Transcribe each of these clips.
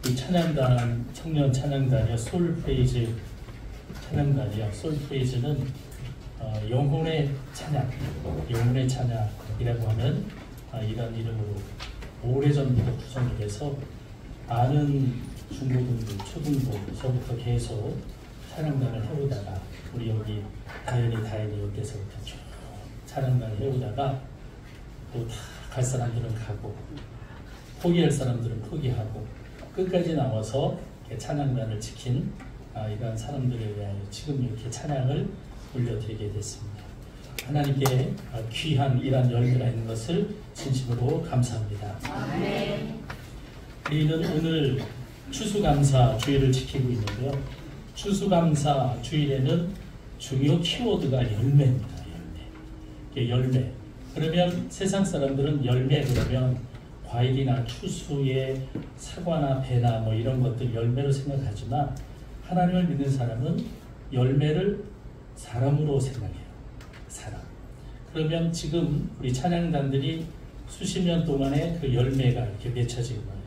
이 찬양단, 청년 찬양단이요, 소울프레이즈 찬양단이요. 소울프레이즈는 영혼의 찬양, 영혼의 찬양이라고 하는 이런 이름으로 오래전부터 구성이 돼서 많은 중고등부, 초등부서부터 계속 찬양단을 해오다가 우리 여기 다현이 여기서부터 쭉 찬양단을 해오다가 또 다 갈 사람들은 가고 포기할 사람들은 포기하고 끝까지 나와서 찬양단을 지킨 이러한 사람들에 대하여 지금 이렇게 찬양을 올려드리게 됐습니다. 하나님께 귀한 이러한 열매가 있는 것을 진심으로 감사합니다. 아멘. 우리는 오늘 추수감사 주일을 지키고 있는데요. 추수감사 주일에는 중요 키워드가 열매입니다. 열매. 그러면 세상 사람들은 열매 그러면 과일이나 추수에 사과나 배나 뭐 이런 것들 열매로 생각하지만 하나님을 믿는 사람은 열매를 사람으로 생각해요. 사람. 그러면 지금 우리 찬양단들이 수십 년 동안의 그 열매가 이렇게 맺혀진 거예요.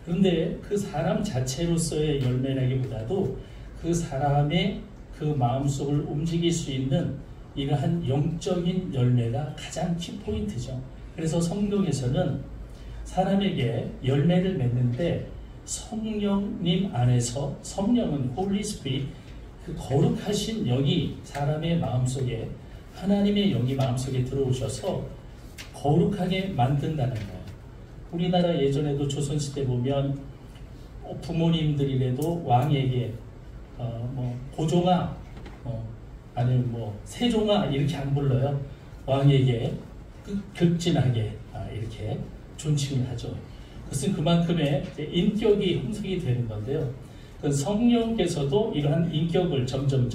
그런데 그 사람 자체로서의 열매라기보다도 그 사람의 그 마음속을 움직일 수 있는 이러한 영적인 열매가 가장 키포인트죠. 그래서 성경에서는 사람에게 열매를 맺는데 성령님 안에서 성령은 Holy Spirit 그 거룩하신 영이 사람의 마음속에 하나님의 영이 마음속에 들어오셔서 거룩하게 만든다는 거예요. 우리나라 예전에도 조선시대 보면 부모님들이라도 왕에게 뭐 고종아 아니면 뭐 세종아 이렇게 안 불러요. 왕에게 극진하게 이렇게 존칭을 하죠. 그것은 그만큼의 인격이 형성이 되는 건데요. 그 성령께서도 이러한 인격을 점점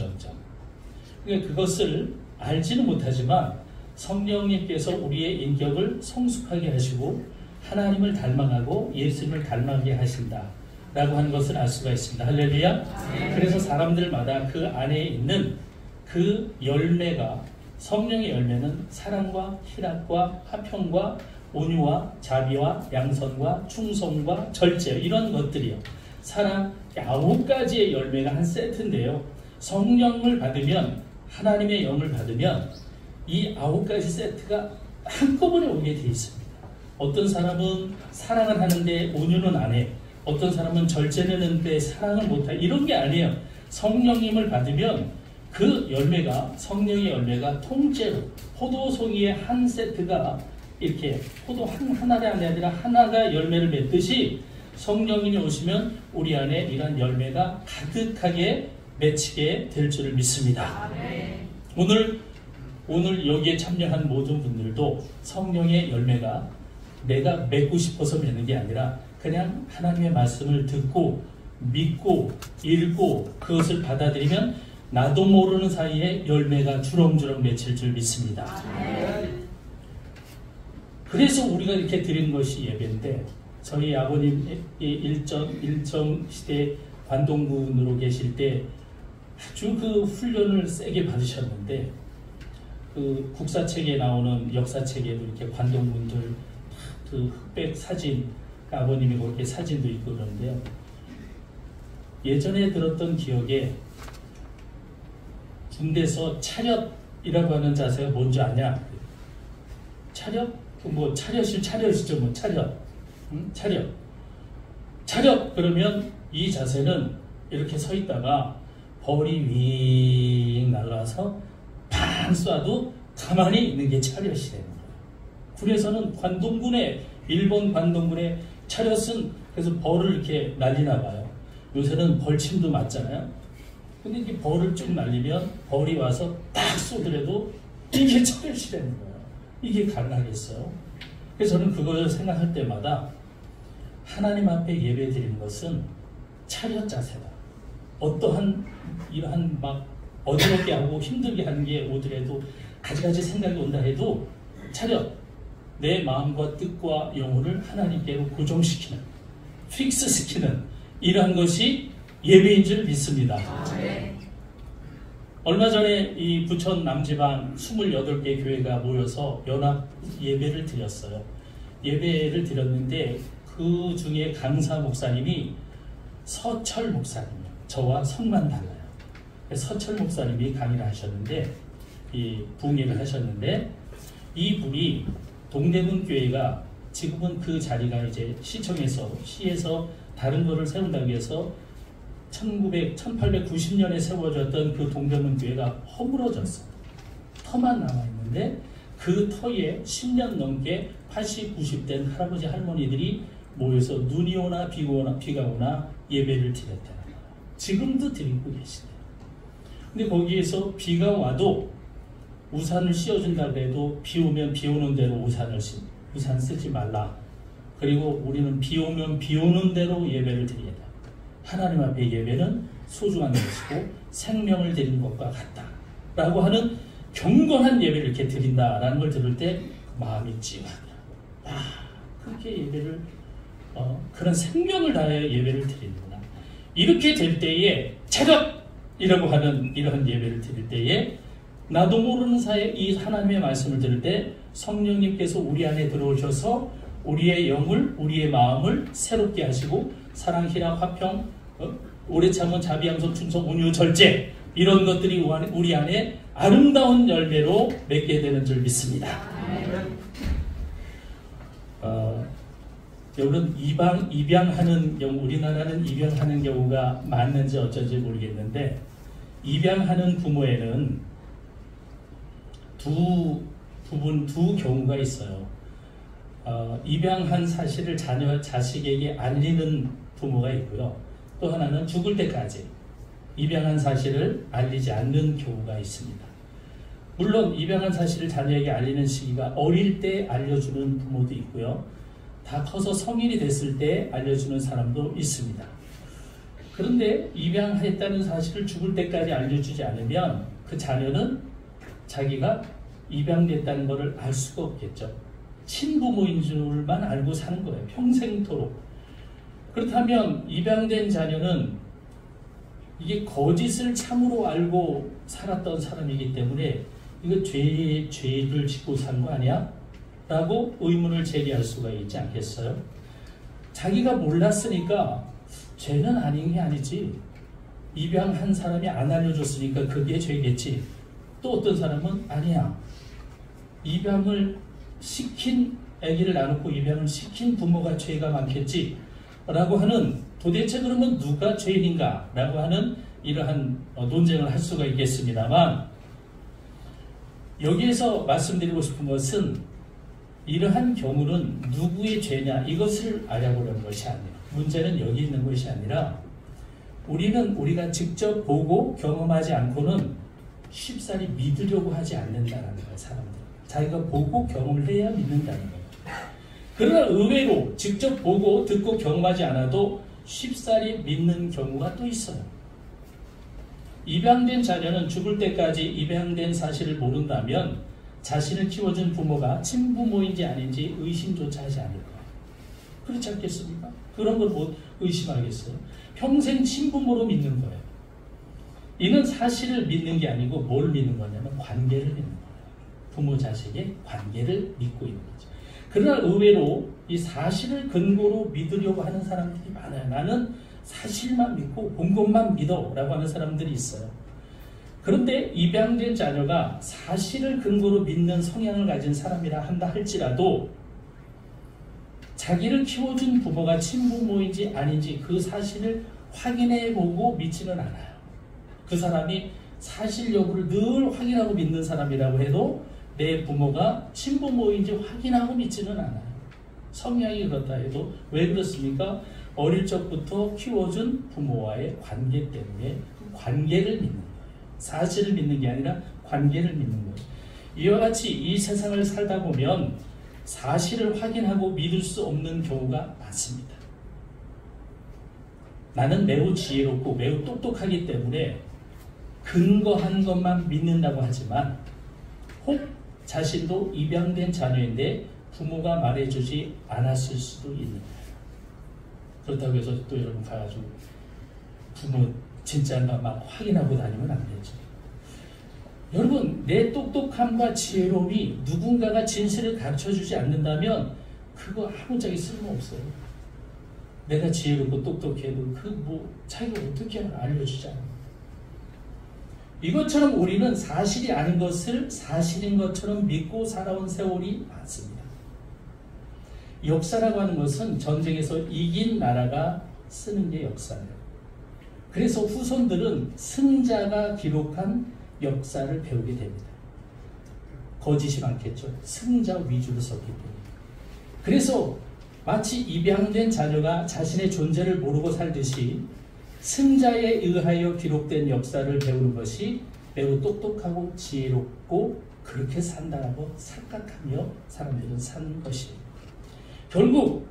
그러니까 그것을 알지는 못하지만 성령님께서 우리의 인격을 성숙하게 하시고 하나님을 닮아가고 예수님을 닮아가게 하신다 라고 하는 것을 알 수가 있습니다. 할렐루야. 그래서 사람들마다 그 안에 있는 그 열매가 성령의 열매는 사랑과 희락과 화평과 온유와 자비와 양선과 충성과 절제 이런 것들이요. 사랑 9가지의 열매가 한 세트인데요. 성령을 받으면 하나님의 영을 받으면 이 9가지 세트가 한꺼번에 오게 되어 있습니다. 어떤 사람은 사랑을 하는데 온유는 안 해. 어떤 사람은 절제는 하는데 사랑을 못해. 이런 게 아니에요. 성령님을 받으면 그 열매가 성령의 열매가 통째로 포도송이의 한 세트가 이렇게 포도 하나가 아니라 하나가 열매를 맺듯이 성령님이 오시면 우리 안에 이런 열매가 가득하게 맺히게 될 줄을 믿습니다. 오늘 여기에 참여한 모든 분들도 성령의 열매가 내가 맺고 싶어서 맺는 게 아니라 그냥 하나님의 말씀을 듣고 믿고 읽고 그것을 받아들이면 나도 모르는 사이에 열매가 주렁주렁 맺힐 줄 믿습니다. 그래서 우리가 이렇게 드리는 것이 예배인데 저희 아버님 일정 시대 관동군으로 계실 때 아주 그 훈련을 세게 받으셨는데 그 국사책에 나오는 역사책에도 이렇게 관동군들 그 흑백 사진 아버님이 그렇게 사진도 있고 그러는데요. 예전에 들었던 기억에 군대에서 차렷이라고 하는 자세가 뭔지 아냐? 차렷? 뭐 차렷이죠. 뭐 차렷. 차렷 그러면 이 자세는 이렇게 서 있다가 벌이 윙 날아서 팡 쏴도 가만히 있는 게 차렷이 되는 거예요. 군에서는 일본 관동군의 차렷은 그래서 벌을 이렇게 날리나 봐요. 요새는 벌침도 맞잖아요. 근데 이게 벌을 쭉 날리면 벌이 와서 딱 쏘더라도 이게 차렷이 되는 거예요. 이게 가능하겠어요? 그래서 저는 그걸 생각할 때마다 하나님 앞에 예배 드리는 것은 차렷 자세다. 어떠한 이러한 막 어지럽게 하고 힘들게 하는 게 오더라도 가지가지 생각이 온다 해도 차렷 내 마음과 뜻과 영혼을 하나님께로 고정시키는 픽스시키는 이러한 것이 예배인 줄 믿습니다. 얼마 전에 이 부천 남지방 28개 교회가 모여서 연합 예배를 드렸어요. 예배를 드렸는데 그 중에 강사 목사님이 서철 목사님이에요. 저와 성만 달라요. 서철 목사님이 강의를 하셨는데, 이 붕괴를 하셨는데, 이분이 동대문 교회가 지금은 그 자리가 이제 시에서 다른 거를 세운다고 해서 1890년에 세워졌던 그 동대문 교회가 허물어졌어요. 터만 남아있는데 그 터에 10년 넘게 80, 90된 할아버지 할머니들이 모여서 눈이 오나 비가 오나 예배를 드렸다는 거예요. 지금도 드리고 계시네요. 근데 거기에서 비가 와도 우산을 씌워준다고 해도 비 오면 비 오는 대로 우산 쓰지 말라. 그리고 우리는 비 오면 비 오는 대로 예배를 드려야 돼. 하나님 앞에 예배는 소중한 것이고 생명을 드리는 것과 같다. 라고 하는 경건한 예배를 이렇게 드린다라는 걸 들을 때 마음이 찡하더라. 그렇게 예배를 그런 생명을 다하여 예배를 드리는구나. 이렇게 될 때에 차렷이라고 하는 이런 예배를 드릴 때에 나도 모르는 사이에 이 하나님의 말씀을 들을 때 성령님께서 우리 안에 들어오셔서 우리의 영을, 우리의 마음을 새롭게 하시고 사랑, 희락, 화평, 오래 참은 자비, 양선, 충성, 온유, 절제 이런 것들이 우리 안에 아름다운 열매로 맺게 되는 줄 믿습니다. 여러분 입양하는 경우, 우리나라는 입양하는 경우가 맞는지 어쩐지 모르겠는데 입양하는 부모에는 두 경우가 있어요. 입양한 사실을 자식에게 알리는 부모가 있고요. 또 하나는 죽을 때까지 입양한 사실을 알리지 않는 경우가 있습니다. 물론 입양한 사실을 자녀에게 알리는 시기가 어릴 때 알려주는 부모도 있고요. 다 커서 성인이 됐을 때 알려주는 사람도 있습니다. 그런데 입양했다는 사실을 죽을 때까지 알려주지 않으면 그 자녀는 자기가 입양됐다는 것을 알 수가 없겠죠. 친부모인 줄만 알고 사는 거예요. 평생토록. 그렇다면 입양된 자녀는 이게 거짓을 참으로 알고 살았던 사람이기 때문에 이거 죄를 짓고 산 거 아니야? 라고 의문을 제기할 수가 있지 않겠어요? 자기가 몰랐으니까 죄는 아닌 게 아니지. 입양한 사람이 안 알려줬으니까 그게 죄겠지. 또 어떤 사람은 아니야. 입양을 시킨 아기를 나놓고 입양을 시킨 부모가 죄가 많겠지. 라고 하는 도대체 그러면 누가 죄인인가? 라고 하는 이러한 논쟁을 할 수가 있겠습니다만 여기에서 말씀드리고 싶은 것은 이러한 경우는 누구의 죄냐 이것을 알아보려는 것이 아니에요. 문제는 여기 있는 것이 아니라 우리가 직접 보고 경험하지 않고는 쉽사리 믿으려고 하지 않는다는 거예요. 사람들. 자기가 보고 경험을 해야 믿는다는 거예요. 그러나 의외로 직접 보고 듣고 경험하지 않아도 쉽사리 믿는 경우가 또 있어요. 입양된 자녀는 죽을 때까지 입양된 사실을 모른다면 자신을 키워준 부모가 친부모인지 아닌지 의심조차 하지 않을 거예요. 그렇지 않겠습니까? 그런 걸 못 의심하겠어요? 평생 친부모로 믿는 거예요. 이는 사실을 믿는 게 아니고 뭘 믿는 거냐면 관계를 믿는 거예요. 부모 자식의 관계를 믿고 있는 거죠. 그러나 의외로 이 사실을 근거로 믿으려고 하는 사람들이 많아요. 나는 사실만 믿고 본 것만 믿어 라고 하는 사람들이 있어요. 그런데 입양된 자녀가 사실을 근거로 믿는 성향을 가진 사람이라 한다 할지라도 자기를 키워준 부모가 친부모인지 아닌지 그 사실을 확인해보고 믿지는 않아요. 그 사람이 사실 여부를 늘 확인하고 믿는 사람이라고 해도 내 부모가 친부모인지 확인하고 믿지는 않아요. 성향이 그렇다 해도 왜 그렇습니까? 어릴 적부터 키워준 부모와의 관계 때문에 그 관계를 믿는 거예요. 사실을 믿는 게 아니라 관계를 믿는 거예요. 이와 같이 이 세상을 살다 보면 사실을 확인하고 믿을 수 없는 경우가 많습니다. 나는 매우 지혜롭고 매우 똑똑하기 때문에 근거한 것만 믿는다고 하지만 혹 자신도 입양된 자녀인데 부모가 말해주지 않았을 수도 있는 거예요. 그렇다고 해서 또 여러분 가가지고 부모 진짜인가 막 확인하고 다니면 안 되죠. 여러분 내 똑똑함과 지혜로움이 누군가가 진실을 가르쳐주지 않는다면 그거 아무짝에 쓸모없어요. 내가 지혜롭고 똑똑해도 그 뭐 자기가 어떻게 알려주잖아. 이것처럼 우리는 사실이 아닌 것을 사실인 것처럼 믿고 살아온 세월이 많습니다. 역사라고 하는 것은 전쟁에서 이긴 나라가 쓰는 게 역사예요. 그래서 후손들은 승자가 기록한 역사를 배우게 됩니다. 거짓이 많겠죠. 승자 위주로 썼기 때문에. 그래서 마치 입양된 자녀가 자신의 존재를 모르고 살듯이 승자에 의하여 기록된 역사를 배우는 것이 매우 똑똑하고 지혜롭고 그렇게 산다라고 착각하며 사람들은 사는 것입니다. 결국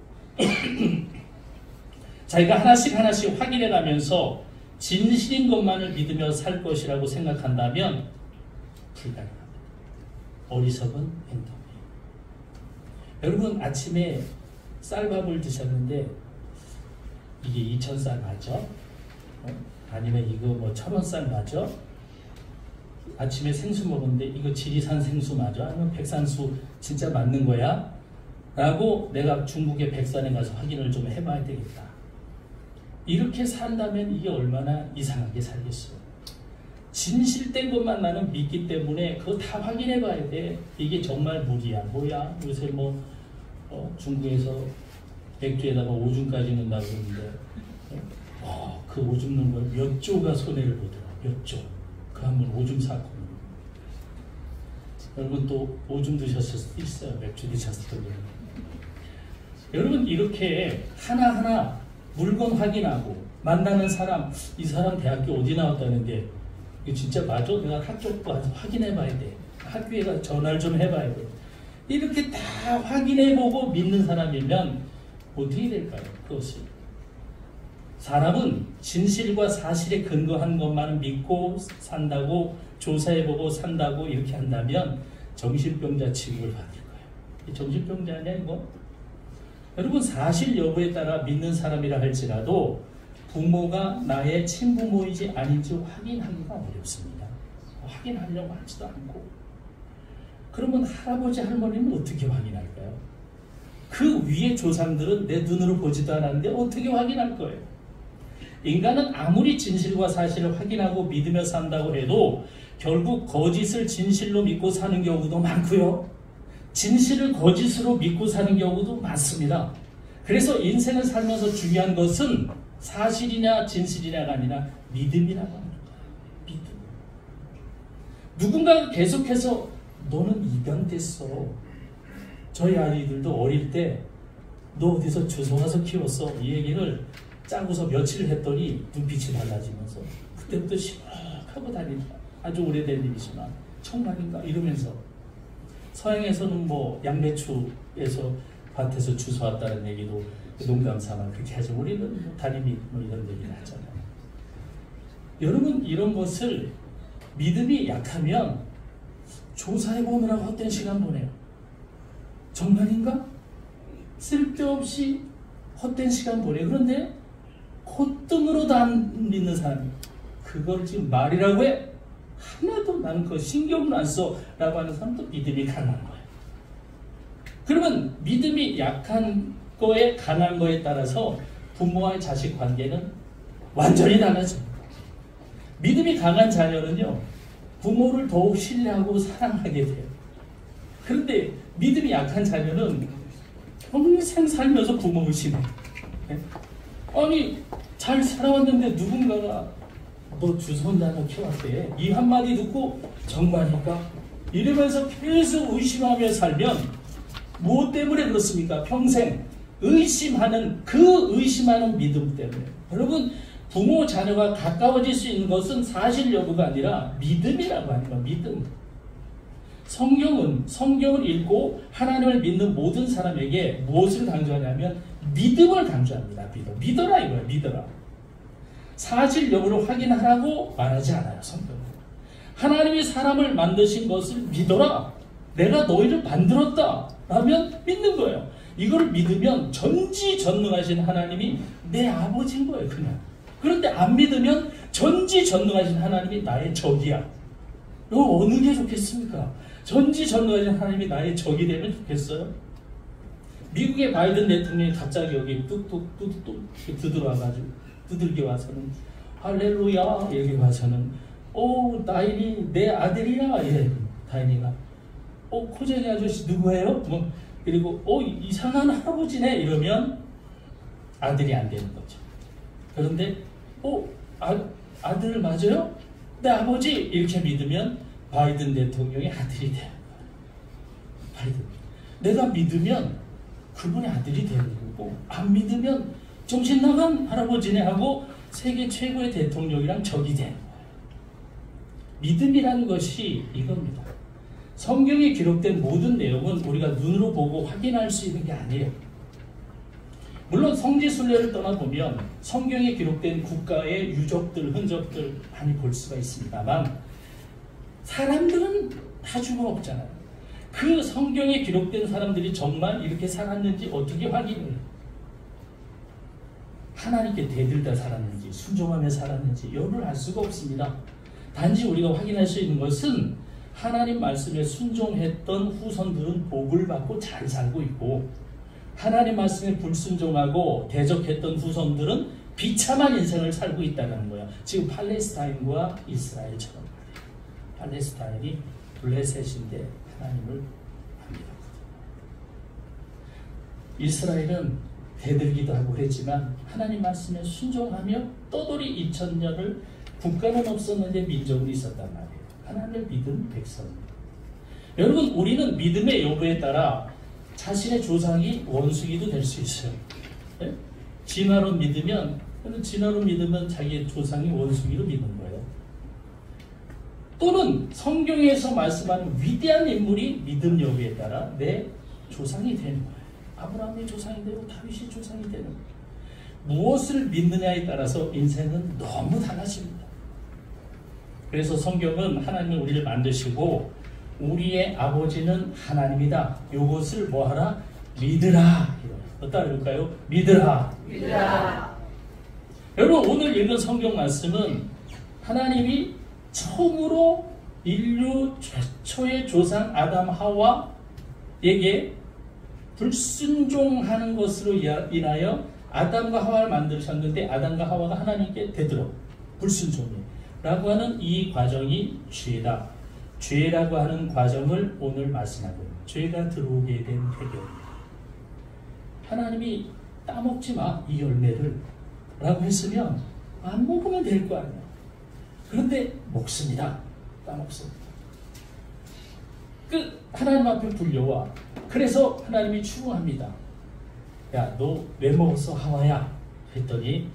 자기가 하나씩 확인해 가면서 진실인 것만을 믿으며 살 것이라고 생각한다면 불가능합니다. 어리석은 행동이에요. 여러분 아침에 쌀밥을 드셨는데 이게 2,000쌀 맞죠? 아니면 이거 뭐 1,000원쌀 맞죠? 아침에 생수 먹었는데 이거 지리산 생수 맞아? 아니면 백산수 진짜 맞는 거야? 라고 내가 중국의 백산에 가서 확인을 좀 해봐야 되겠다. 이렇게 산다면 이게 얼마나 이상하게 살겠어요. 진실된 것만 나는 믿기 때문에 그거 다 확인해 봐야 돼. 이게 정말 물이야 뭐야. 요새 뭐 중국에서 맥주에다가 오줌까지 넣는다고 그러는데 그 오줌 넣는 걸 몇 조가 손해를 보더라. 몇 조. 그 한번 오줌 사건. 여러분 또 오줌 드셨을 수도 있어요. 맥주 드셨을 때도. 여러분 이렇게 하나하나 물건 확인하고 만나는 사람, 이 사람 대학교 어디 나왔다는데 이거 진짜 맞아? 내가 학교도 확인해 봐야 돼. 학교에 가서 전화를 좀 해봐야 돼. 이렇게 다 확인해보고 믿는 사람이면 어떻게 될까요? 그것이 사람은 진실과 사실에 근거한 것만 믿고 산다고 조사해보고 산다고 이렇게 한다면 정신병자 취급을 받을 거예요. 정신병자 아니야 이거? 여러분 사실 여부에 따라 믿는 사람이라 할지라도 부모가 나의 친부모인지 아닌지 확인하기가 어렵습니다. 확인하려고 하지도 않고. 그러면 할아버지 할머니는 어떻게 확인할까요? 그 위의 조상들은 내 눈으로 보지도 않았는데 어떻게 확인할 거예요? 인간은 아무리 진실과 사실을 확인하고 믿으며 산다고 해도 결국 거짓을 진실로 믿고 사는 경우도 많고요. 진실을 거짓으로 믿고 사는 경우도 많습니다. 그래서 인생을 살면서 중요한 것은 사실이냐 진실이냐가 아니라 믿음이라고 하는 거예요. 믿음. 누군가가 계속해서 너는 입양됐어. 저희 아이들도 어릴 때 너 어디서 주워와서 키웠어. 이 얘기를 짜고서 며칠 했더니 눈빛이 달라지면서 그때부터 시무룩하고 다닌다. 아주 오래된 일이지만 청각인가 이러면서 서양에서는 뭐 양배추에서 밭에서 주워왔다는 얘기도 농담삼아 그렇게 하죠. 우리는 뭐 다리밑 뭐 이런 얘기를 하잖아요. 여러분 이런 것을 믿음이 약하면 조사해보느라고 헛된 시간 보내요. 정말인가? 쓸데없이 헛된 시간 보내요. 그런데 콧등으로도 안 믿는 사람이 그걸 지금 말이라고 해? 하나도 나는 그거 신경을 안 써 라고 하는 사람도 믿음이 강한 거예요. 그러면 믿음이 약한 거에 강한 거에 따라서 부모와 자식 관계는 완전히 달라집니다. 믿음이 강한 자녀는요 부모를 더욱 신뢰하고 사랑하게 돼요. 그런데 믿음이 약한 자녀는 평생 살면서 부모 의심해. 아니 잘 살아왔는데 누군가가 너 주선자가 키웠대. 이 한마디 듣고 정말일까? 이러면서 계속 의심하며 살면 무엇 때문에 그렇습니까? 평생 의심하는 그 의심하는 믿음 때문에. 여러분 부모 자녀가 가까워질 수 있는 것은 사실 여부가 아니라 믿음이라고 하는 거예요. 믿음. 성경을 읽고 하나님을 믿는 모든 사람에게 무엇을 강조하냐면 믿음을 강조합니다. 믿어라 이거예요. 믿어라. 사실 여부를 확인하라고 말하지 않아요. 성경은. 하나님이 사람을 만드신 것을 믿어라. 내가 너희를 만들었다. 라면 믿는 거예요. 이걸 믿으면 전지전능하신 하나님이 내 아버지인 거예요. 그냥. 그런데 안 믿으면 전지전능하신 하나님이 나의 적이야. 이거 어느 게 좋겠습니까? 전지전능하신 하나님이 나의 적이 되면 좋겠어요? 미국의 바이든 대통령이 갑자기 여기 뚝뚝뚝뚝 두드러와가지고 두들겨 와서는 할렐루야 여기 와서는 오 다인이 내 아들이야 예 다인이가 코쟁이 아저씨 누구예요? 뭐 그리고 이상한 할아버지네 이러면 아들이 안 되는 거죠. 그런데 아들 맞아요? 내 아버지 이렇게 믿으면 바이든 대통령의 아들이 돼요. 바이든 내가 믿으면 그분의 아들이 되는 거고 안 믿으면 정신 나간 할아버지네 하고 세계 최고의 대통령이랑 적이 되는 거예요. 믿음이라는 것이 이겁니다. 성경에 기록된 모든 내용은 우리가 눈으로 보고 확인할 수 있는 게 아니에요. 물론 성지순례를 떠나보면 성경에 기록된 국가의 유적들, 흔적들 많이 볼 수가 있습니다만 사람들은 다 죽어없잖아요. 그 성경에 기록된 사람들이 정말 이렇게 살았는지 어떻게 확인을 해요? 하나님께 대들다 살았는지 순종하며 살았는지 여부를 알 수가 없습니다. 단지 우리가 확인할 수 있는 것은 하나님 말씀에 순종했던 후손들은 복을 받고 잘 살고 있고 하나님 말씀에 불순종하고 대적했던 후손들은 비참한 인생을 살고 있다는 거예요. 지금 팔레스타인과 이스라엘처럼 팔레스타인이 블레셋인데 하나님을 합니다. 이스라엘은 대들기도 하고 그랬지만 하나님 말씀에 순종하며 떠돌이 2000년을 국가는 없었는데 민족은 있었단 말이에요. 하나님을 믿은 백성입니다. 여러분 우리는 믿음의 여부에 따라 자신의 조상이 원수기도 될 수 있어요. 네? 진화로 믿으면 자기의 조상이 원수기로 믿는 거예요. 또는 성경에서 말씀하는 위대한 인물이 믿음 여부에 따라 내 조상이 되는 거예요. 아브라함의 조상이 되고 다윗의 조상이 되는 거예요. 무엇을 믿느냐에 따라서 인생은 너무 달라집니다. 그래서 성경은 하나님은 우리를 만드시고 우리의 아버지는 하나님이다. 이것을 뭐하라? 믿으라. 어디다 읽을까요? 믿으라. 여러분 오늘 읽은 성경 말씀은 하나님이 처음으로 인류 최초의 조상 아담 하와에게 불순종하는 것으로 인하여 아담과 하와를 만드셨는데 아담과 하와가 하나님께 되도록 불순종해 라고 하는 이 과정이 죄다. 죄라고 하는 과정을 오늘 말씀하고 있는 죄가 들어오게 된 배경입니다. 하나님이 따먹지 마 이 열매를 라고 했으면 안 먹으면 될 거 아니야. 그런데 먹습니다. 따먹습니다. 하나님 앞에 불려와. 그래서 하나님이 추궁합니다. 야, 너 왜 먹었어 하와야? 했더니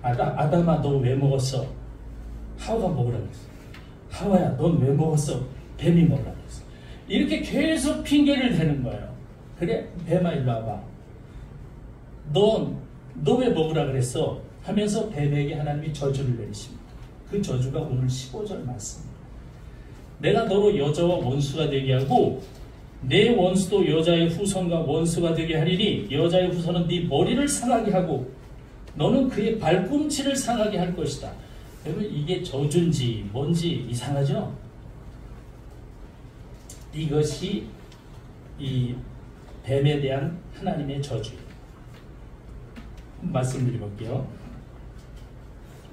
아담아 너 왜 먹었어? 하와가 먹으라고 했어. 하와야 넌 왜 먹었어? 뱀이 먹으라고 했어. 이렇게 계속 핑계를 대는 거예요. 그래 뱀아 일로 와봐. 너 왜 먹으라 그랬어? 하면서 뱀에게 하나님이 저주를 내리십니다. 그 저주가 오늘 15절 말씀입니다. 내가 너로 여자와 원수가 되게 하고 내 원수도 여자의 후손과 원수가 되게 하리니 여자의 후손은 네 머리를 상하게 하고 너는 그의 발꿈치를 상하게 할 것이다. 여러분 이게 저주인지 뭔지 이상하죠? 이것이 이 뱀에 대한 하나님의 저주예요. 말씀드려볼게요.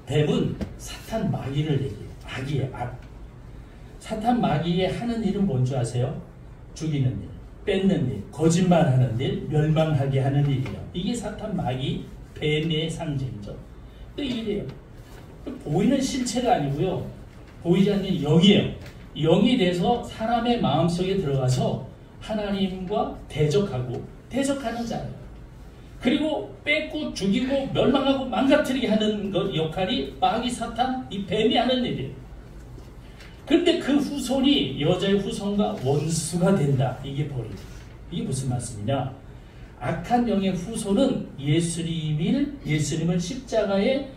뱀은 사탄 마귀를 얘기해요. 악이에요. 악. 사탄 마귀의 하는 일은 뭔지 아세요? 죽이는 일, 뺏는 일, 거짓말하는 일, 멸망하게 하는 일이에요. 이게 사탄 마귀 뱀의 상징이죠. 또 이래요. 보이는 실체가 아니고요. 보이지 않는 영이에요. 영이 돼서 사람의 마음속에 들어가서 하나님과 대적하는 자예요. 그리고 뺏고 죽이고 멸망하고 망가뜨리게 하는 것 역할이 마귀 사탄 이 뱀이 하는 일이에요. 그런데 그 후손이 여자의 후손과 원수가 된다. 이게 벌이에요. 이게 무슨 말씀이냐? 악한 영의 후손은 예수님을 십자가에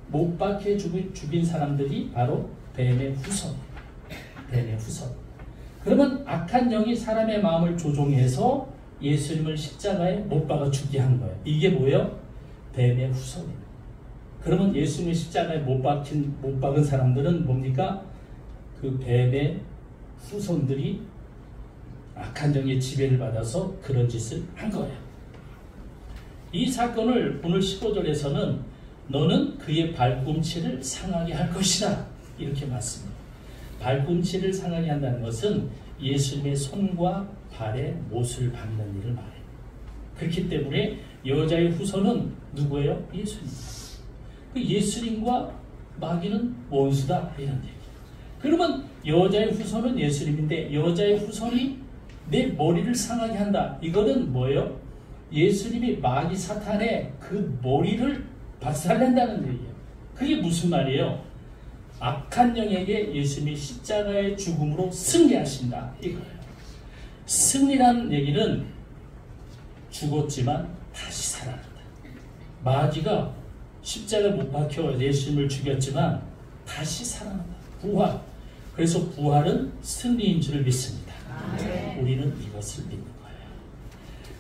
못 박혀 죽인 사람들이 바로 뱀의 후손. 뱀의 후손. 그러면 악한 영이 사람의 마음을 조종해서 예수님을 십자가에 못 박아 죽게 한 거예요. 이게 뭐예요? 뱀의 후손이에요. 그러면 예수님을 십자가에 못 박은 사람들은 뭡니까? 그 뱀의 후손들이 악한 영의 지배를 받아서 그런 짓을 한 거예요. 이 사건을 오늘 15절에서는 너는 그의 발꿈치를 상하게 할 것이다 이렇게 말씀합니다. 발꿈치를 상하게 한다는 것은 예수님의 손과 발에 못을 박는 일을 말해요. 그렇기 때문에 여자의 후손은 누구예요? 예수님. 그 예수님과 마귀는 원수다 이런 얘기예요. 그러면 여자의 후손은 예수님인데 여자의 후손이 내 머리를 상하게 한다. 이거는 뭐예요? 예수님이 마귀 사탄의 그 머리를 박살낸다는 얘기예요. 그게 무슨 말이에요? 악한 영에게 예수님이 십자가의 죽음으로 승리하신다 이거예요. 승리란 얘기는 죽었지만 다시 살아난다. 마귀가 십자가에 못 박혀 예수님을 죽였지만 다시 살아난다. 부활. 그래서 부활은 승리인 줄을 믿습니다. 우리는 이것을 믿는 거예요.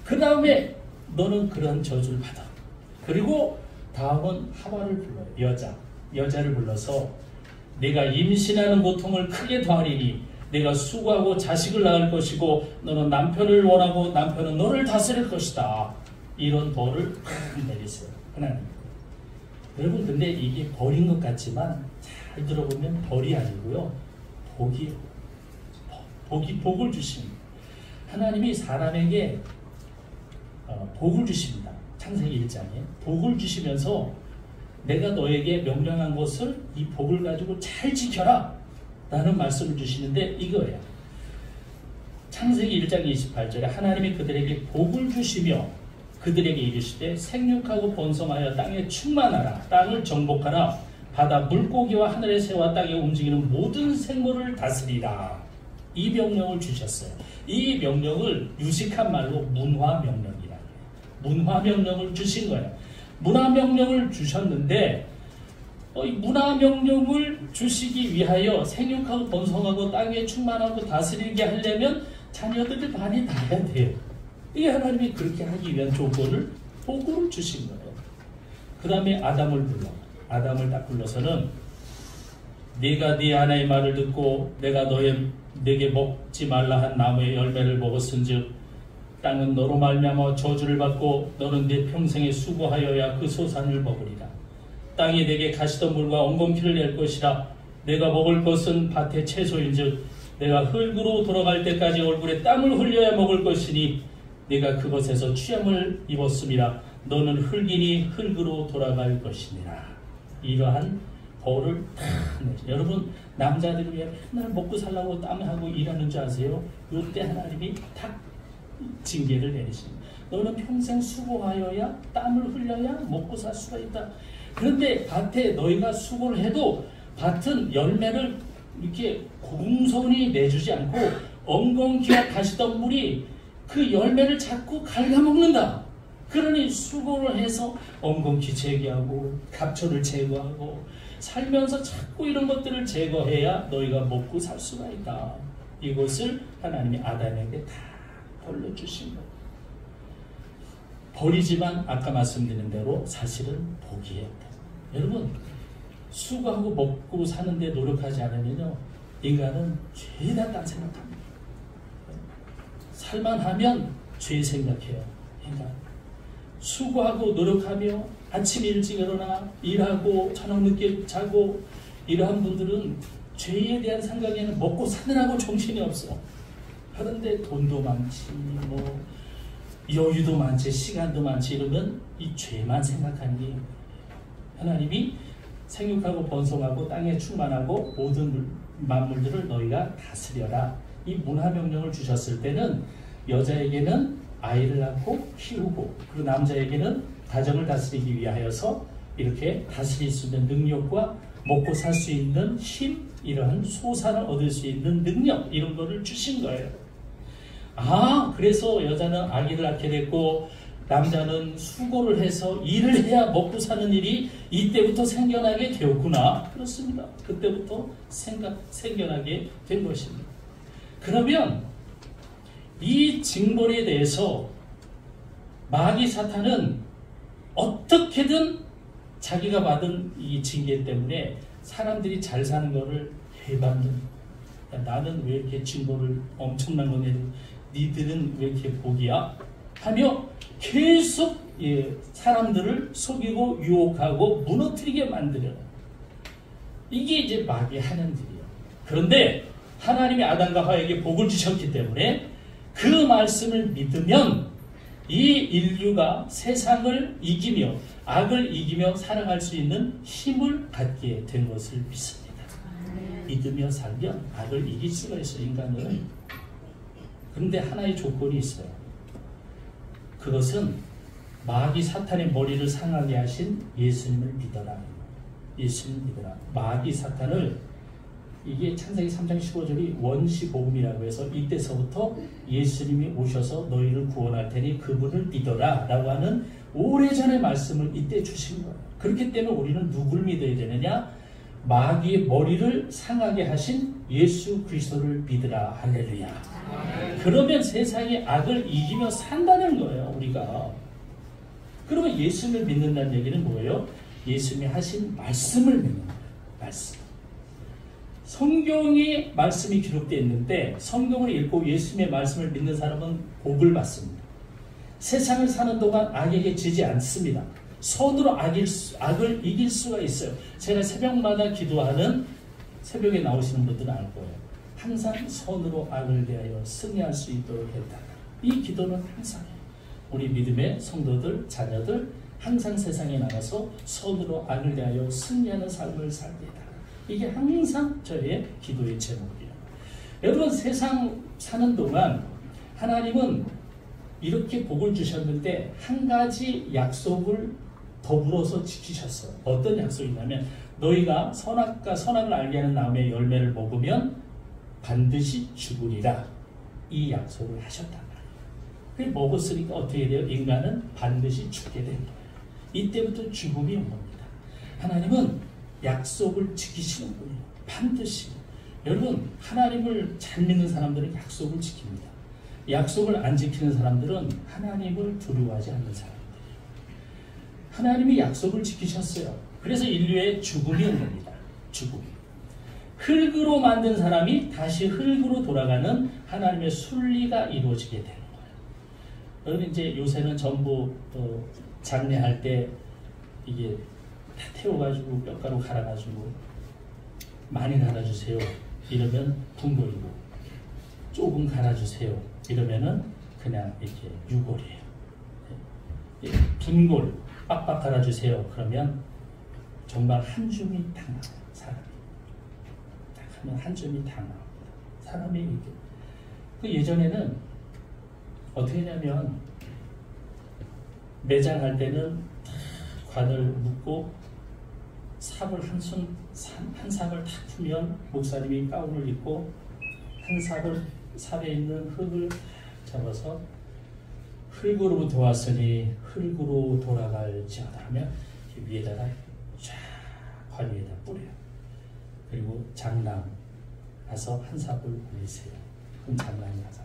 그 다음에 너는 그런 저주를 받아. 그리고 다음은 하와를 불러요. 여자를 불러서 내가 임신하는 고통을 크게 더하리니 내가 수고하고 자식을 낳을 것이고 너는 남편을 원하고 남편은 너를 다스릴 것이다. 이런 벌을 내리세요. 하나님. 여러분 근데 이게 벌인 것 같지만 잘 들어보면 벌이 아니고요. 복이에요. 복을 주십니다. 하나님이 사람에게 복을 주십니다. 창세기 1장에 복을 주시면서 내가 너에게 명령한 것을 이 복을 가지고 잘 지켜라 라는 말씀을 주시는데 이거예요. 창세기 1장 28절에 하나님이 그들에게 복을 주시며 그들에게 이르시되 생육하고 번성하여 땅에 충만하라. 땅을 정복하라. 바다 물고기와 하늘의 새와 땅에 움직이는 모든 생물을 다스리라. 이 명령을 주셨어요. 이 명령을 유식한 말로 문화명령이라고 해요. 문화명령을 주신 거예요. 문화명령을 주셨는데 이 문화명령을 주시기 위하여 생육하고 번성하고 땅에 충만하고 다스리게 하려면 자녀들을 많이 낳아야 돼요. 이게 하나님이 그렇게 하기 위한 조건을 복으로 주신 거예요. 그 다음에 아담을 아담을 딱 불러서는 네가 네 아내의 말을 듣고 내가 내게 먹지 말라 한 나무의 열매를 먹었은즉 땅은 너로 말미암아 저주를 받고 너는 네 평생에 수고하여야 그 소산을 먹으리라. 땅이 내게 가시덤불과 엉겅퀴를 낼 것이라. 내가 먹을 것은 밭의 채소인즉 내가 흙으로 돌아갈 때까지 얼굴에 땀을 흘려야 먹을 것이니 네가 그것에서 취함을 입었음이라. 너는 흙이니 흙으로 돌아갈 것이니라. 이러한 벌을 다 내죠. 여러분 남자들이 왜 맨날 먹고 살라고 땀하고 일하는 줄 아세요? 이때 하나님이 탁 징계를 내리십니다. 너는 평생 수고하여야 땀을 흘려야 먹고 살 수가 있다. 그런데 밭에 너희가 수고를 해도 밭은 열매를 이렇게 공손히 내주지 않고 엉겅퀴와 가시덤불이 그 열매를 자꾸 갉아먹는다. 그러니 수고를 해서 엉겅퀴 제거하고 갑초를 제거하고 살면서 자꾸 이런 것들을 제거해야 너희가 먹고 살 수가 있다. 이것을 하나님이 아담에게 다 벌로 주신 거예요. 벌이지만 아까 말씀드린 대로 사실은 복이에요. 여러분 수고하고 먹고 사는데 노력하지 않으면요 인간은 죄다 딴 생각합니다. 살만하면 죄 생각해요. 인간 수고하고 노력하며 아침 일찍 일어나 일하고 저녁 늦게 자고 이러한 분들은 죄에 대한 생각에는 먹고 사느라고 정신이 없어. 그런데 돈도 많지 뭐 여유도 많지 시간도 많지 이러면 이 죄만 생각하는 게 하나님이 생육하고 번성하고 땅에 충만하고 모든 만물들을 너희가 다스려라. 이 문화명령을 주셨을 때는 여자에게는 아이를 낳고 키우고 그리고 남자에게는 가정을 다스리기 위하여서 이렇게 다스릴 수 있는 능력과 먹고 살 수 있는 힘 이러한 소산을 얻을 수 있는 능력 이런 거를 주신 거예요. 그래서 여자는 아기를 낳게 됐고 남자는 수고를 해서 일을 해야 먹고 사는 일이 이때부터 생겨나게 되었구나. 그렇습니다. 그때부터 생겨나게 된 것입니다. 그러면 이 징벌에 대해서 마귀 사탄은 어떻게든 자기가 받은 이 징계 때문에 사람들이 잘 사는 것을 해받는 나는 왜 이렇게 징벌을 엄청난 거 내리고 니들은 왜 이렇게 복이야? 하며 계속 사람들을 속이고 유혹하고 무너뜨리게 만들어요. 이게 이제 마귀의 하는 일이에요. 그런데 하나님이 아담과 하와에게 복을 주셨기 때문에 그 말씀을 믿으면 이 인류가 세상을 이기며 악을 이기며 살아갈 수 있는 힘을 갖게 된 것을 믿습니다. 믿으며 살면 악을 이길 수가 있어요, 인간은. 그런데 하나의 조건이 있어요. 그것은 마귀 사탄의 머리를 상하게 하신 예수님을 믿어라. 예수님을 믿어라. 마귀 사탄을, 이게 창세기 3장 15절이 원시복음이라고 해서 이때서부터 예수님이 오셔서 너희를 구원할 테니 그분을 믿어라 라고 하는 오래전의 말씀을 이때 주신 거예요. 그렇기 때문에 우리는 누굴 믿어야 되느냐? 마귀의 머리를 상하게 하신 예수 그리스도를 믿으라. 할렐루야. 그러면 세상의 악을 이기며 산다는 거예요, 우리가. 그러면 예수님을 믿는다는 얘기는 뭐예요? 예수님이 하신 말씀을 믿는 거예요. 말씀. 성경에 말씀이 기록되어 있는데 성경을 읽고 예수님의 말씀을 믿는 사람은 복을 받습니다. 세상을 사는 동안 악에게 지지 않습니다. 선으로 악을 이길 수가 있어요. 제가 새벽마다 기도하는, 새벽에 나오시는 분들은 알 거예요. 항상 선으로 악을 대하여 승리할 수 있도록 했다. 이 기도는 항상 우리 믿음의 성도들, 자녀들 항상 세상에 나가서 선으로 악을 대하여 승리하는 삶을 살게다. 이게 항상 저의 기도의 제목이에요. 여러분, 세상 사는 동안 하나님은 이렇게 복을 주셨는데 한 가지 약속을 더불어서 지키셨어요. 어떤 약속이냐면 너희가 선악과 선악을 알게 하는 나무의 열매를 먹으면 반드시 죽으리라. 이 약속을 하셨단 말이에요. 먹었으니까 어떻게 돼요? 인간은 반드시 죽게 된 거예요. 이때부터 죽음이 온 겁니다. 하나님은 약속을 지키시는 분이에요. 반드시. 여러분, 하나님을 잘 믿는 사람들은 약속을 지킵니다. 약속을 안 지키는 사람들은 하나님을 두려워하지 않는 사람들이에요. 하나님이 약속을 지키셨어요. 그래서 인류의 죽음이 온 겁니다. 죽음. 흙으로 만든 사람이 다시 흙으로 돌아가는 하나님의 순리가 이루어지게 되는 거예요. 여러분, 이제 요새는 전부 장례할 때 이게 다 태워가지고 뼈가루 갈아가지고 많이 갈아주세요 이러면 분골이고, 조금 갈아주세요 이러면은 그냥 이렇게 유골이에요. 분골 빡빡 갈아주세요 그러면 정말 한 줌이 딱 나와요. 사람이 딱 하면 한 줌이 딱 나옵니다. 사람이 이렇게. 그 예전에는 어떻게 하냐면 매장할 때는 관을 묶고 삽을 한 삽을 탁 풀면 목사님이 가운을 입고 한 삽에 있는 흙을 잡아서 흙으로부터 왔으니 흙으로 돌아갈지어다 하면 위에다가 쫙 관 위에다 뿌려요. 그리고 장랑 가서 한 삽을 올리세요. 그럼 장랑이 가서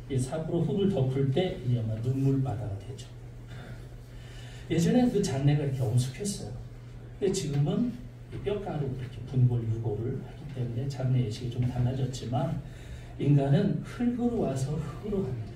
이 삽으로 흙을 덮을 때 이 아마 눈물바다가 되죠. 예전에 그 장례가 이렇게 엄숙했어요. 근데 지금은 뼈가루 이렇게 분골 유골을 하기 때문에 장례 예식이 좀 달라졌지만 인간은 흙으로 와서 흙으로 갑니다.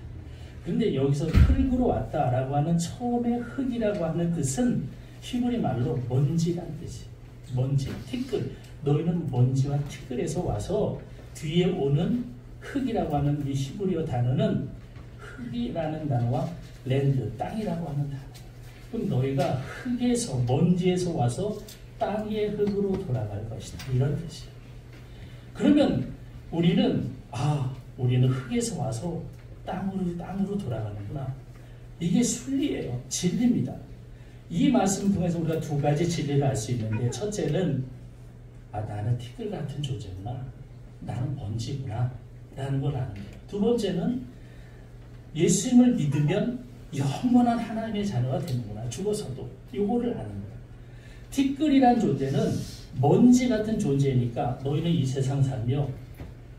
그런데 여기서 흙으로 왔다라고 하는 처음에 흙이라고 하는 뜻은 히브리 말로 먼지란 뜻이에요. 먼지, 티끌. 너희는 먼지와 티끌에서 와서 뒤에 오는 흙이라고 하는 이 히브리어 단어는 흙이라는 단어와 랜드, 땅이라고 하는 단어. 그럼 너희가 흙에서, 먼지에서 와서 땅의 흙으로 돌아갈 것이다. 이런 뜻이에요. 그러면 우리는 흙에서 와서 땅으로 돌아가는구나. 이게 순리예요. 진리입니다. 이 말씀 통해서 우리가 두 가지 진리를 알 수 있는데, 첫째는 나는 티끌 같은 존재구나. 나는 먼지구나. 라는 걸 아는 거예요. 두 번째는 예수님을 믿으면 영원한 하나님의 자녀가 되는구나. 죽어서도. 이거를 아는 거예요. 티끌이란 존재는 먼지 같은 존재니까 너희는 이 세상 살며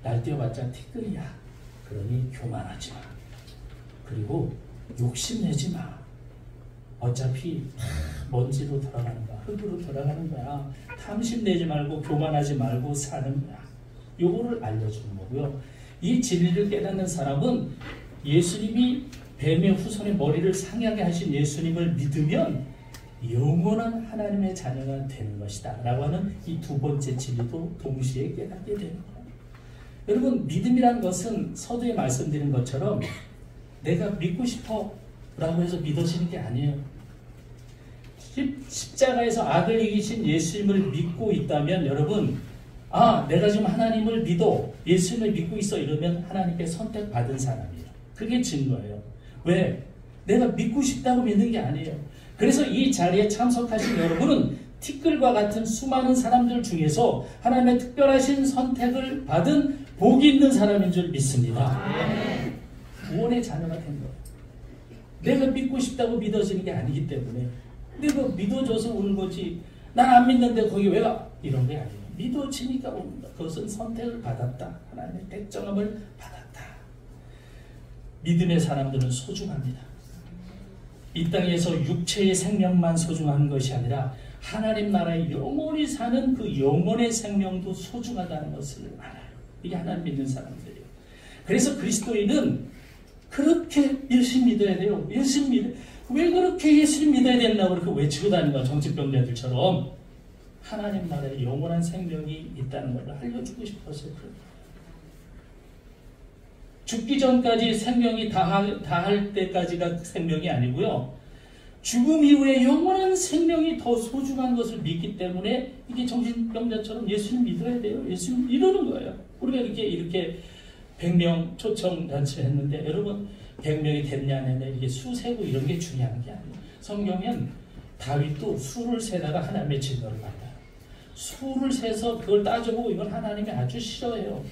날뛰어봤자 티끌이야. 그러니 교만하지 마. 그리고 욕심내지 마. 어차피 먼지로 돌아가는 거야. 흙으로 돌아가는 거야. 탐심내지 말고 교만하지 말고 사는 거야. 요거를 알려주는 거고요. 이 진리를 깨닫는 사람은 예수님이 뱀의 후손의 머리를 상하게 하신 예수님을 믿으면 영원한 하나님의 자녀가 되는 것이다 라고 하는 이 두 번째 진리도 동시에 깨닫게 되는 거예요. 여러분, 믿음이란 것은 서두에 말씀드린 것처럼 내가 믿고 싶어 라고 해서 믿어지는 게 아니에요. 십자가에서 악을 이기신 예수님을 믿고 있다면 여러분, 내가 지금 하나님을 믿어, 예수님을 믿고 있어 이러면 하나님께 선택받은 사람이에요. 그게 증거예요. 왜? 내가 믿고 싶다고 믿는 게 아니에요. 그래서 이 자리에 참석하신 여러분은 티끌과 같은 수많은 사람들 중에서 하나님의 특별하신 선택을 받은 복이 있는 사람인 줄 믿습니다. 구원의 자녀가 된 거예요. 내가 믿고 싶다고 믿어지는 게 아니기 때문에 내가 믿어줘서 오는 거지, 난 안 믿는데 거기 왜 가? 이런 게 아니에요. 믿어지니까 옵니다. 그것은 선택을 받았다. 하나님의 택정함을 받았다. 믿음의 사람들은 소중합니다. 이 땅에서 육체의 생명만 소중한 것이 아니라 하나님 나라에 영원히 사는 그 영원의 생명도 소중하다는 것을 알아요. 이게 하나님 믿는 사람들이에요. 그래서 그리스도인은 그렇게 열심히 믿어야 돼요. 열심히 믿어요. 왜 그렇게 예수님 믿어야 된다고 그렇게 외치고 다니는 거야, 정치병자들처럼. 하나님 나라에 영원한 생명이 있다는 걸 알려주고 싶어서 그래요. 죽기 전까지 생명이 다할 때까지가 생명이 아니고요. 죽음 이후에 영원한 생명이 더 소중한 것을 믿기 때문에 이게 정신병자처럼 예수님 믿어야 돼요. 예수님 이러는 거예요. 우리가 이렇게 100명 초청 단체 했는데 여러분 100명이 됐냐 안 됐냐 이게 수 세고 이런 게 중요한 게 아니에요. 성경엔 다윗도 수를 세다가 하나님의 진노를 받아요. 수를 세서 그걸 따져보고 이건 하나님이 아주 싫어해요.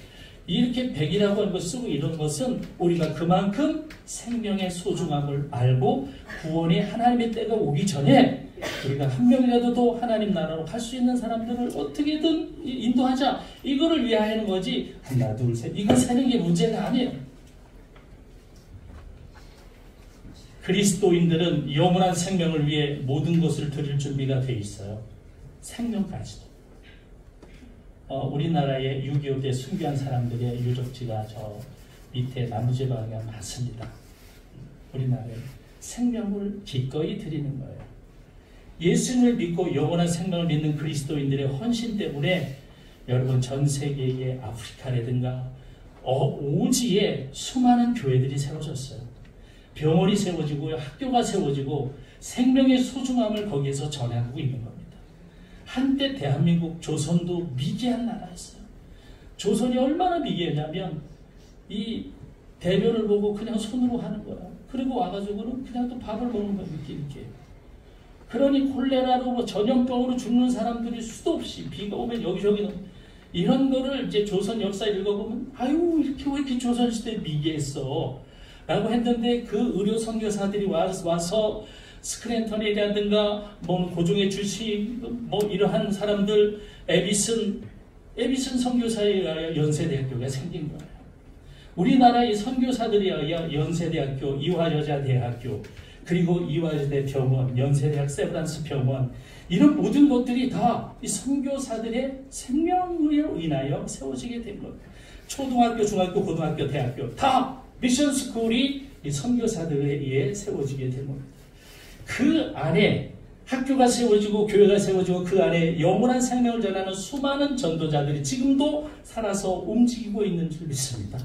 이렇게 100이라고 하는 거 쓰고 이런 것은 우리가 그만큼 생명의 소중함을 알고 구원이 하나님의 때가 오기 전에 우리가 한 명이라도 더 하나님 나라로 갈 수 있는 사람들을 어떻게든 인도하자. 이거를 위하는 거지. 하나 둘 셋 이거 세는 게 문제가 아니에요. 그리스도인들은 영원한 생명을 위해 모든 것을 드릴 준비가 돼 있어요. 생명까지도. 우리나라의 6.25 때 순교한 사람들의 유적지가 저 밑에 남부지방에 많습니다. 우리나라에 생명을 기꺼이 드리는 거예요. 예수님을 믿고 영원한 생명을 믿는 그리스도인들의 헌신 때문에 여러분 전 세계의 아프리카라든가 오지에 수많은 교회들이 세워졌어요. 병원이 세워지고 학교가 세워지고 생명의 소중함을 거기에서 전하고 있는 겁니다. 한때 대한민국 조선도 미개한 나라였어요. 조선이 얼마나 미개했냐면 이 대변을 보고 그냥 손으로 하는 거야. 그리고 와가지고는 그냥 또 밥을 먹는 거야. 이렇게. 그러니 콜레라로 전염병으로 죽는 사람들이 수도 없이 비가 오면 여기저기는 이런 거를 이제 조선 역사 읽어보면 아유 이렇게 왜 이렇게 조선시대에 미개했어 라고 했는데 그 의료 선교사들이 와서 스크랜턴이라든가 고종의 출신 이러한 사람들 에비슨 선교사에 의하여 연세대학교가 생긴 거예요. 우리나라의 선교사들에 의하여 연세대학교, 이화여자대학교, 그리고 이화여대 병원, 연세대학 세브란스 병원 이런 모든 것들이 다 이 선교사들의 생명으로 인하여 세워지게 된 겁니다. 초등학교, 중학교, 고등학교, 대학교 다 미션 스쿨이 이 선교사들에 의해 세워지게 된 겁니다. 그 안에 학교가 세워지고 교회가 세워지고 그 안에 영원한 생명을 전하는 수많은 전도자들이 지금도 살아서 움직이고 있는 줄 믿습니다.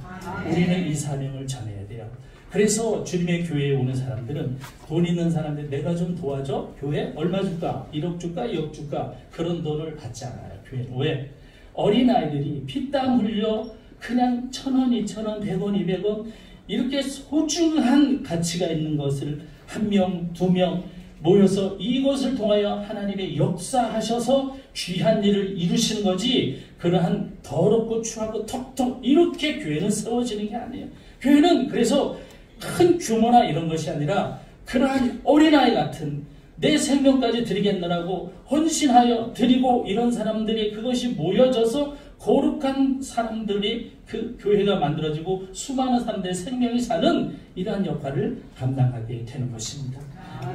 우리는 이 사명을 전해야 돼요. 그래서 주님의 교회에 오는 사람들은 돈 있는 사람들 내가 좀 도와줘? 교회 얼마 줄까? 1억 줄까? 2억 줄까? 그런 돈을 받지 않아요. 교회는. 왜? 어린아이들이 피땀 흘려 그냥 1,000원, 2,000원, 100원, 200원 이렇게 소중한 가치가 있는 것을 한 명, 두 명 모여서 이것을 통하여 하나님의 역사하셔서 귀한 일을 이루시는 거지 그러한 더럽고 추하고 턱턱 이렇게 교회는 세워지는 게 아니에요. 교회는 그래서 큰 규모나 이런 것이 아니라 그러한 어린아이 같은 내 생명까지 드리겠노라고 헌신하여 드리고 이런 사람들이 그것이 모여져서 거룩한 사람들이 그 교회가 만들어지고 수많은 사람들의 생명이 사는 이러한 역할을 감당하게 되는 것입니다.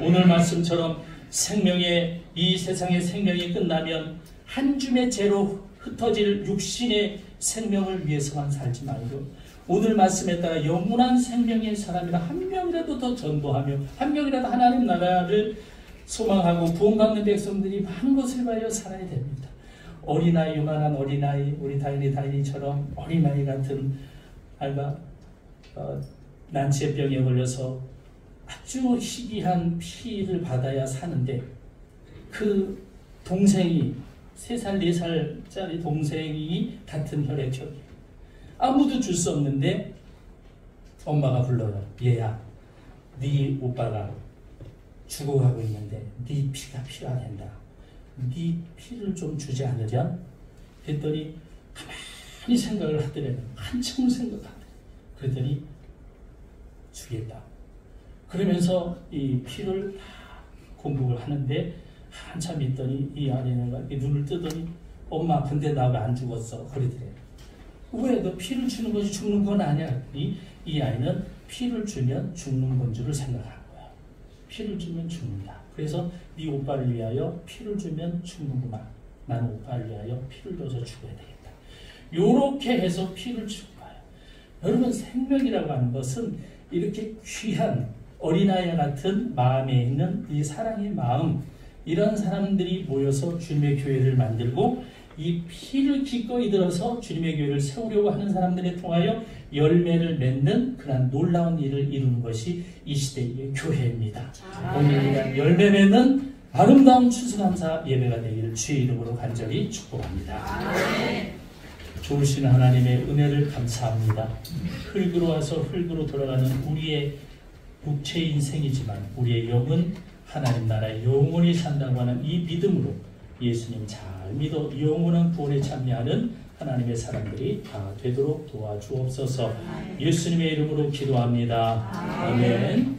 오늘 말씀처럼 생명의 이 세상의 생명이 끝나면 한 줌의 재로 흩어질 육신의 생명을 위해서만 살지 말고 오늘 말씀에 따라 영원한 생명의 사람이라 한 명이라도 더 전도하며 한 명이라도 하나님 나라를 소망하고 구원받는 백성들이 많은 것을 봐야 살아야 됩니다. 어린아이, 요만한 어린아이, 우리 다인이처럼 어린아이 같은 아이가 난치의 병에 걸려서 아주 희귀한 피를 받아야 사는데 그 동생이 3살, 4살짜리 동생이 같은 혈액형이에요. 아무도 줄 수 없는데 엄마가 불러요. 얘야, 네 오빠가 죽어가고 있는데 네 피가 필요하단다. 네 피를 좀 주지 않으련? 했더니 가만히 생각을 하더래요. 한참 생각하더래요. 그랬더니 주겠다. 그러면서 이 피를 다 공급을 하는데 한참 있더니 이 아내가 눈을 뜨더니 엄마 근데 나 왜 안 죽었어? 그러더래요. 왜? 너 피를 주는 것이 죽는 건 아니야. 이 아이는 피를 주면 죽는 건 줄을 생각하는 거야. 피를 주면 죽는다. 그래서 네 오빠를 위하여 피를 주면 죽는구만. 나는 오빠를 위하여 피를 줘서 죽어야 되겠다. 요렇게 해서 피를 준 거예요. 여러분, 생명이라고 하는 것은 이렇게 귀한 어린아이와 같은 마음에 있는 이 사랑의 마음, 이런 사람들이 모여서 주님의 교회를 만들고 이 피를 기꺼이 들어서 주님의 교회를 세우려고 하는 사람들에 통하여 열매를 맺는 그런 놀라운 일을 이루는 것이 이 시대의 교회입니다. 오늘 이런 열매 맺는 아름다운 추수감사 예배가 되기를 주의 이름으로 간절히 축복합니다. 좋으신 하나님의 은혜를 감사합니다. 흙으로 와서 흙으로 돌아가는 우리의 육체 인생이지만 우리의 영은 하나님 나라에 영원히 산다고 하는 이 믿음으로 예수님 잘 믿어 영원한 구원에 참여하는 하나님의 사람들이 다 되도록 도와주옵소서. 예수님의 이름으로 기도합니다. 아멘.